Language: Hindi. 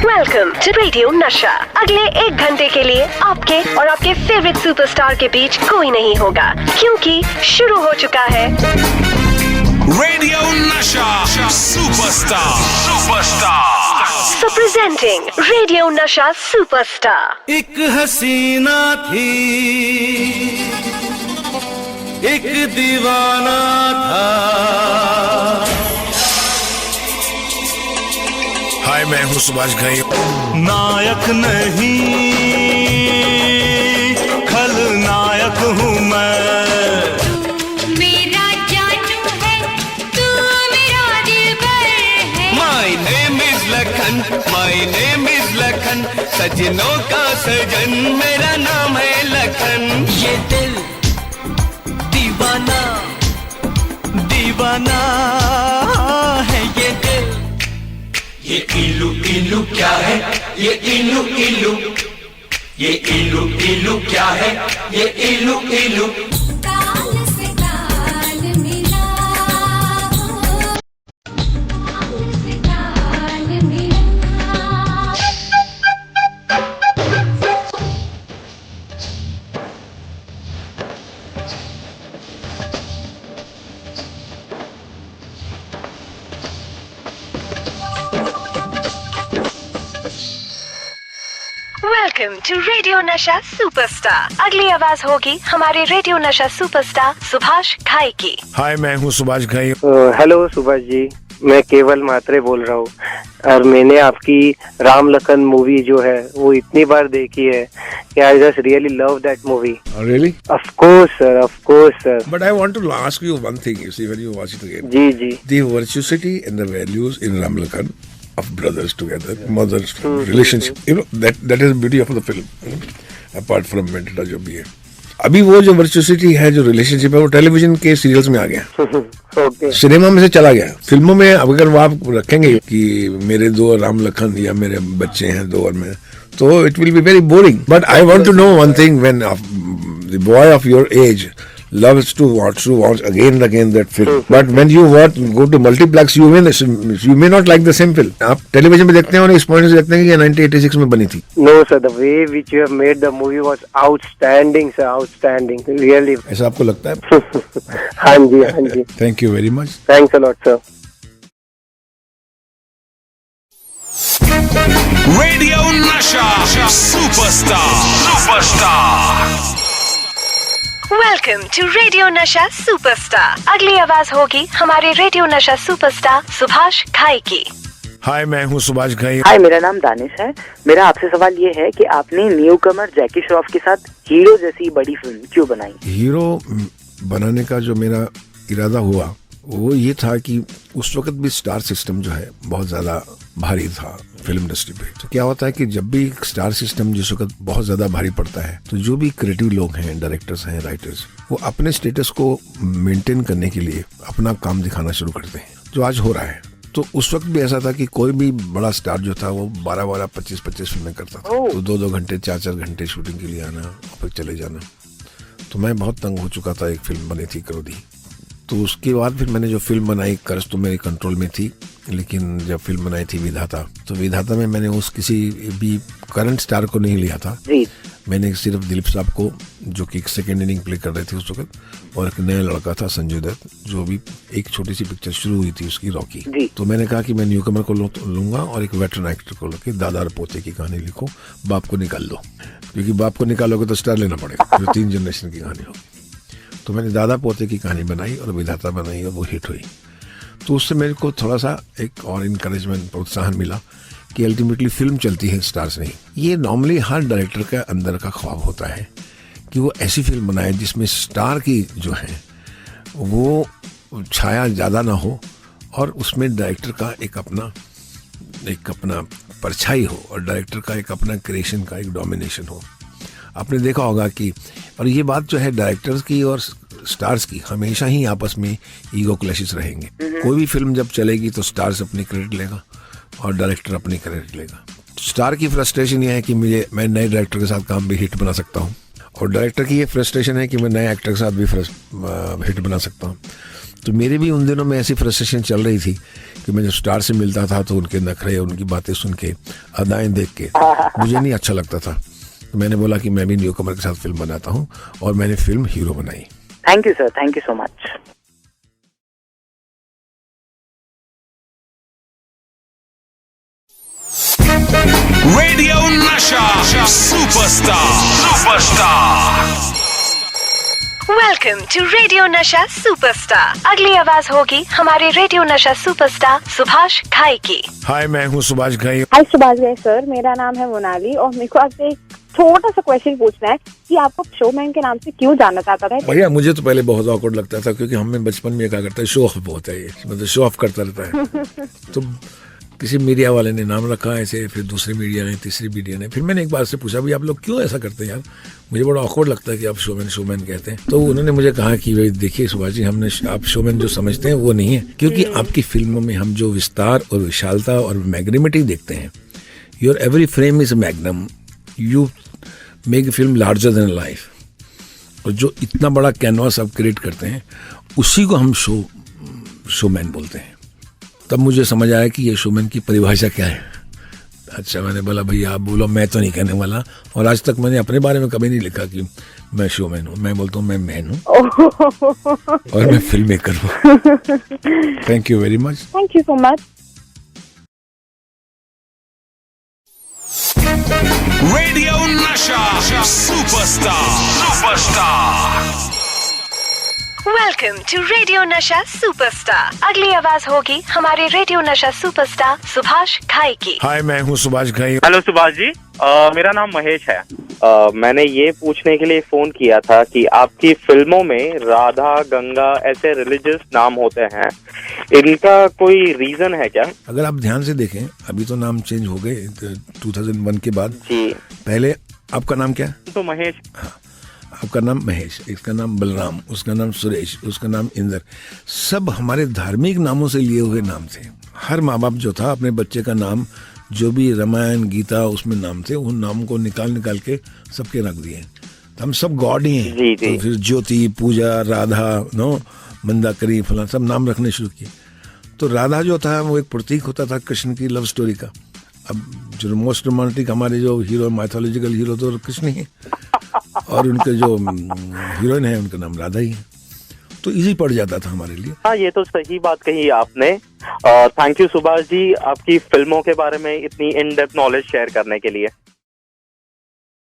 वेलकम टू रेडियो नशा। अगले 1 घंटे के लिए आपके और आपके फेवरेट सुपरस्टार के बीच कोई नहीं होगा, क्योंकि शुरू हो चुका है radio Nasha superstar. So presenting radio Nasha superstar. एक हसीना थी, एक दीवाना था। हाय, मैं हूँ सुभाष घई। नायक नहीं, खलनायक हूँ मैं। मेरा जानू है, तू मेरा दिलबर है। My name is Lakhan, my name is Lakhan. सजनों का सजन मेरा नाम है लखन। ये दिल दीवाना दीवाना है ये दिल। ये इलू इलू क्या है, ये इलू इलू, ये इलू इलू क्या है, ये इलू इलू। ताल से ताल मिला, ताल से ताल मिला। Welcome to radio Nasha superstar. अगली आवाज होगी हमारे रेडियो नशा सुपरस्टार सुभाष घई की। हाय, मैं हूँ सुभाष घई। हेलो सुभाष जी, मैं केवल मात्रे बोल रहा हूँ और मैंने आपकी राम लखन मूवी जो है वो इतनी बार देखी है कि I just really love that movie. Really? Of course sir. But I want to ask you one thing. You see, when you watch it again, जी the virtuosity and the values in Ram Lakhan of brothers together, mothers relationship, that is the beauty of the film. Apart from Vendetta जो भी है, अभी वो जो वर्चुअसिटी है, जो रिलेशनशिप है, वो टेलीविजन के सीरियल्स में आ गया। ओके। सिनेमा में से चला गया। फिल्मों में अगर आप रखेंगे कि मेरे 2 राम लखन या मेरे बच्चे हैं 2 और मैं, तो it will be very boring. But I want to know one thing, when the boy of your age loves to watch again and again that film, but when you go to multiplex, you may not like the same film. आप टेलीविजन पे देखते हैं और इस पॉइंट से देखते हैं कि ये 1986 में बनी थी। No sir, the way which you have made the movie was outstanding sir, outstanding really. ऐसा आपको लगता है? हाँ जी। Thank you very much. Thanks a lot sir. Radio Nasha superstar. Welcome to radio Nasha superstar. अगली आवाज होगी हमारे रेडियो नशा सुपरस्टार सुभाष घई की। हाय, मैं हूँ सुभाष घई। हाय, मेरा नाम दानिश है। मेरा आपसे सवाल ये है कि आपने न्यू कमर जैकी श्रॉफ के साथ हीरो जैसी बड़ी फिल्म क्यों बनाई? हीरो बनाने का जो मेरा इरादा हुआ वो ये था कि उस वक्त भी स्टार सिस्टम जो है बहुत ज्यादा भारी था फिल्म इंडस्ट्री पे। तो क्या होता है कि जब भी स्टार सिस्टम जिस वक्त बहुत ज्यादा भारी पड़ता है, तो जो भी क्रिएटिव लोग हैं, डायरेक्टर्स हैं, राइटर्स, वो अपने स्टेटस को मेंटेन करने के लिए अपना काम दिखाना शुरू करते हैं, जो आज हो रहा है। तो उस वक्त भी ऐसा था कि कोई भी बड़ा स्टार जो था वो 12-12, 25-25 फिल्में करता था। तो 2-2 घंटे, 4-4 घंटे शूटिंग के लिए आना और फिर चले जाना। तो मैं बहुत तंग हो चुका था। एक फिल्म बनी थी क्रोधी, तो उसके बाद फिर मैंने जो फिल्म बनाई, कर्ज तो मेरे कंट्रोल में थी, लेकिन जब फिल्म बनाई थी विधाता, तो विधाता में मैंने उस किसी भी करंट स्टार को नहीं लिया था। मैंने सिर्फ दिलीप साहब को, जो कि एक सेकेंड इनिंग प्ले कर रहे थे उस वक्त, और एक नया लड़का था संजय दत्त, जो भी एक छोटी सी पिक्चर शुरू हुई थी उसकी, रॉकी। तो मैंने कहा कि मैं न्यू कमर को लूंगा और एक वेटरन एक्टर को लेकर दादा और पोते की कहानी लिखो, बाप को निकाल दो, क्योंकि बाप को निकालोगे तो स्टार लेना पड़ेगा, जो 3 जनरेशन की कहानी होगी। तो मैंने दादा पोते की कहानी बनाई और विधाता बनाई और वो हिट हुई। तो उससे मेरे को थोड़ा सा एक और इनकरेजमेंट, प्रोत्साहन मिला कि अल्टीमेटली फिल्म चलती है, स्टार्स नहीं। ये नॉर्मली हर डायरेक्टर का अंदर का ख्वाब होता है कि वो ऐसी फिल्म बनाए जिसमें स्टार की जो है वो छाया ज़्यादा ना हो और उसमें डायरेक्टर का एक अपना परछाई हो और डायरेक्टर का एक अपना क्रिएशन का एक डोमिनेशन हो। आपने देखा होगा कि, और ये बात जो है डायरेक्टर्स की और स्टार्स की, हमेशा ही आपस में ईगो क्लैशेस रहेंगे। कोई भी फिल्म जब चलेगी तो स्टार्स अपनी क्रेडिट लेगा और डायरेक्टर अपनी क्रेडिट लेगा। स्टार की फ्रस्ट्रेशन ये है कि मैं नए डायरेक्टर के साथ काम भी हिट बना सकता हूँ, और डायरेक्टर की ये फ्रस्ट्रेशन है कि मैं नए एक्टर के साथ भी हिट बना सकता हूँ। तो मेरे भी उन दिनों में ऐसी फ्रस्ट्रेशन चल रही थी कि मैं जब स्टार से मिलता था तो उनके नखरे, उनकी बातें सुन के, अदाएं देख के मुझे नहीं अच्छा लगता था। तो मैंने बोला कि मैं भी न्यू कमर के साथ फिल्म बनाता हूँ, और मैंने फिल्म हीरो बनाई। Thank you sir, thank you so much. Radio Nasha Superstar. Welcome to radio Nasha superstar. अगली आवाज होगी हमारे रेडियो नशा सुपरस्टार सुभाष घाई की। हाय, मैं हूँ सुभाष घाई। हाय सुभाष घाई सर, मेरा नाम है मोनाली और मेरे को आपसे एक छोटा सा क्वेश्चन पूछना है कि आपको शोमैन के नाम से क्यों जानना चाहता था? भैया मुझे तो पहले बहुत ऑकवर्ड लगता था, क्योंकि हमें बचपन में क्या करता है, शो ऑफ बहुत है, ये मतलब शो ऑफ करता रहता है। तो किसी मीडिया वाले ने नाम रखा ऐसे, फिर दूसरी मीडिया ने, तीसरी मीडिया ने, फिर मैंने एक बार से पूछा भी आप लोग क्यों ऐसा करते हैं यार, मुझे बड़ा ऑकवर्ड लगता है कि आप शोमैन कहते हैं। तो उन्होंने मुझे कहा कि भाई देखिए सुभाष जी, हमने आप शोमैन जो समझते हैं वो नहीं है, क्योंकि आपकी फिल्मों में हम जो विस्तार और विशालता और मैग्नेमिटी देखते हैं, your every frame is magnum, you make film larger than life, और जो इतना बड़ा कैनवास आप क्रिएट करते हैं उसी को हम शोमैन बोलते हैं। तब मुझे समझ आया कि ये शोमैन की परिभाषा क्या है। अच्छा, मैंने बोला भैया आप बोलो, मैं तो नहीं कहने वाला, और आज तक मैंने अपने बारे में कभी नहीं लिखा कि मैं शोमैन हूँ। मैं बोलता हूँ मैं मैन हूँ और मैं फिल्म मेकर हूँ। Thank you very much. Thank you so much. Radio Nasha Superstar. Welcome to radio Nasha superstar. अगली आवाज होगी हमारे रेडियो नशा सुपरस्टार सुभाष घाई की। हाय, मैं हूँ सुभाष घाई। हेलो सुभाष जी, मेरा नाम महेश है। मैंने ये पूछने के लिए फोन किया था कि आपकी फिल्मों में राधा, गंगा ऐसे रिलीजियस नाम होते हैं, इनका कोई रीजन है क्या? अगर आप ध्यान से देखें, अभी तो नाम चेंज हो गए 2001 के बाद। जी। पहले आपका नाम क्या? तो महेश। हाँ, आपका नाम महेश, इसका नाम बलराम, उसका नाम सुरेश, उसका नाम इंद्र, सब हमारे धार्मिक नामों से लिए हुए नाम थे। हर माँ बाप जो था अपने बच्चे का नाम, जो भी रामायण गीता उसमें नाम थे, उन नाम को निकाल के सबके रख दिए। तो हम सब गॉड ही हैं। जी, जी। तो फिर ज्योति, पूजा, राधा, मंदाकरी, फला सब नाम रखने शुरू किए। तो राधा जो था वो एक प्रतीक होता था कृष्ण की लव स्टोरी का। अब जो मोस्ट रोमांटिक हमारे जो हीरो, माइथोलॉजिकल हीरो तो कृष्ण ही है, और उनके जो हीरोइन है उनका नाम राधा ही है। तो इजी पड़ जाता था हमारे लिए। हाँ, ये तो सही बात कही आपने। थैंक यू सुभाष जी, आपकी फिल्मों के बारे में इतनी इन डेप्थ नॉलेज शेयर करने के लिए।